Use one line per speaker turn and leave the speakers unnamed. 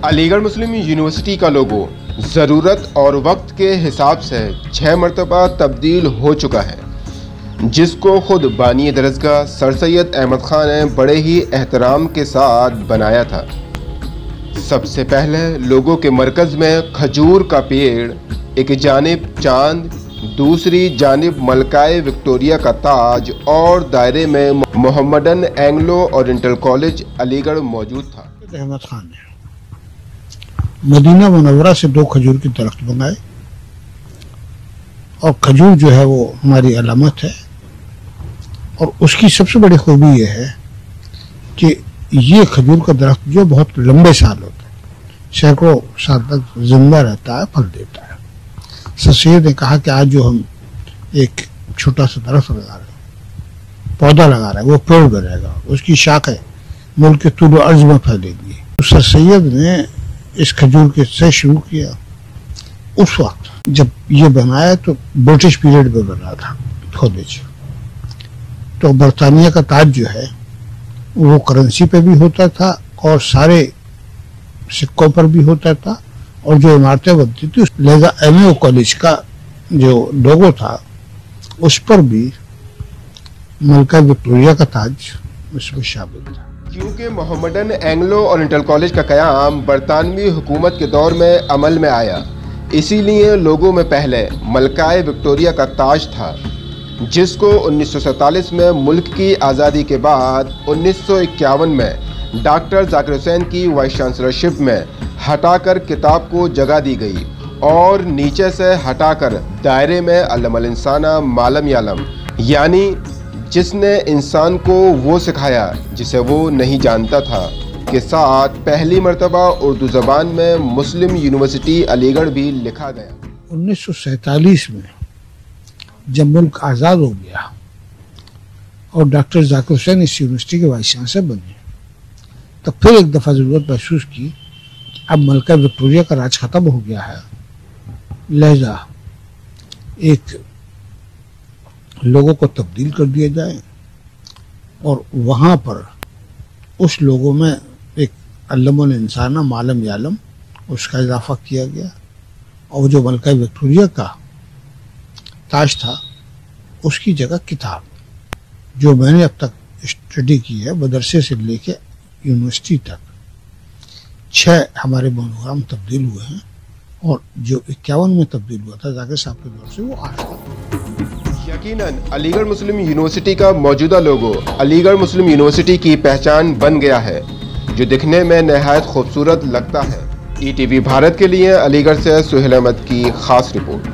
अलीगढ़ मुस्लिम university का लोगो ज़रूरत और वक्त के हिसाब से 6 मरतबा तब्दील हो चुका है, जिसको खुद बानी दरसगाह सर सैयद अहमद खान ने बड़े ही एहतराम के साथ बनाया था। सबसे पहले लोगों के मरकज़ में खजूर का पेड़, एक जानिब चांद, दूसरी जानिब मलकाए विक्टोरिया का ताज और दायरे में Mohammedan Anglo oriental college Aligarh मौजूद था।
अहमद खान ने मदीना मुनव्वरा से 2 खजूर के दरख्त मंगाए और खजूर जो है वो हमारी अलामत है और उसकी सबसे बड़ी खूबी ये है कि ये खजूर का दरख्त जो बहुत लंबे साल होता है, सैकड़ों साल तक जिंदा रहता है, फल देता है। सर सैयद ने कहा कि आज जो हम एक छोटा सा दरख्त लगा रहे हैं, पौधा लगा रहे हैं, वो पेड़ बनेगा, उसकी शाखें मुल्क के तूल अर्ज में फैलेगी। तो सर सैयद ने इस खजूर के से शुरू किया। उस वक्त जब ये बनाया तो ब्रिटिश पीरियड में बना था कॉलेज, तो बरतानिया का ताज जो है वो करेंसी पे भी होता था और सारे सिक्कों पर भी होता था और जो इमारतें बनती थी, लिहाजा एमए कॉलेज का जो लोगो था उस पर भी मलका विक्टोरिया का ताज उसमें शामिल था।
क्योंकि मोहम्मदन एंग्लो ओरिएंटल कॉलेज का क़याम बरतानवी हुकूमत के दौर में अमल में आया, इसीलिए लोगों में पहले मलकाए विक्टोरिया का ताज था, जिसको 1947 में मुल्क की आज़ादी के बाद 1951 में डॉक्टर जाकिर हुसैन की वाइस चांसलरशिप में हटाकर किताब को जगह दी गई और नीचे से हटाकर दायरे में अल्लमल इंसाना मालम यालम, यानी जिसने इंसान को वो सिखाया जिसे वो नहीं जानता था, के साथ पहली मर्तबा उर्दू ज़बान में मुस्लिम यूनिवर्सिटी अलीगढ़ भी लिखा गया।
1947 में जब मुल्क आज़ाद हो गया और डॉक्टर जाकिर हुसैन इस यूनिवर्सिटी के वाइस चांसलर बने, तब फिर एक दफ़ा ज़रूरत महसूस की अब मलका विक्टोरिया का राज ख़त्म हो गया है, लिहाजा एक लोगों को तब्दील कर दिया जाए और वहाँ पर उस लोगों में एक अल्लमुल इंसाना मालम यालम उसका इजाफा किया गया और जो मलका विक्टोरिया का ताज था उसकी जगह किताब, जो मैंने अब तक स्टडी की है मदरसे से लेके यूनिवर्सिटी तक, 6 हमारे मोनोग्राम तब्दील हुए हैं और जो 51 में तब्दील हुआ था जाकिर साहब के दौर से वो 8।
यकीनन अलीगढ़ मुस्लिम यूनिवर्सिटी का मौजूदा लोगो अलीगढ़ मुस्लिम यूनिवर्सिटी की पहचान बन गया है, जो दिखने में नहायत खूबसूरत लगता है। ईटीवी भारत के लिए अलीगढ़ से सुहेल अहमद की खास रिपोर्ट।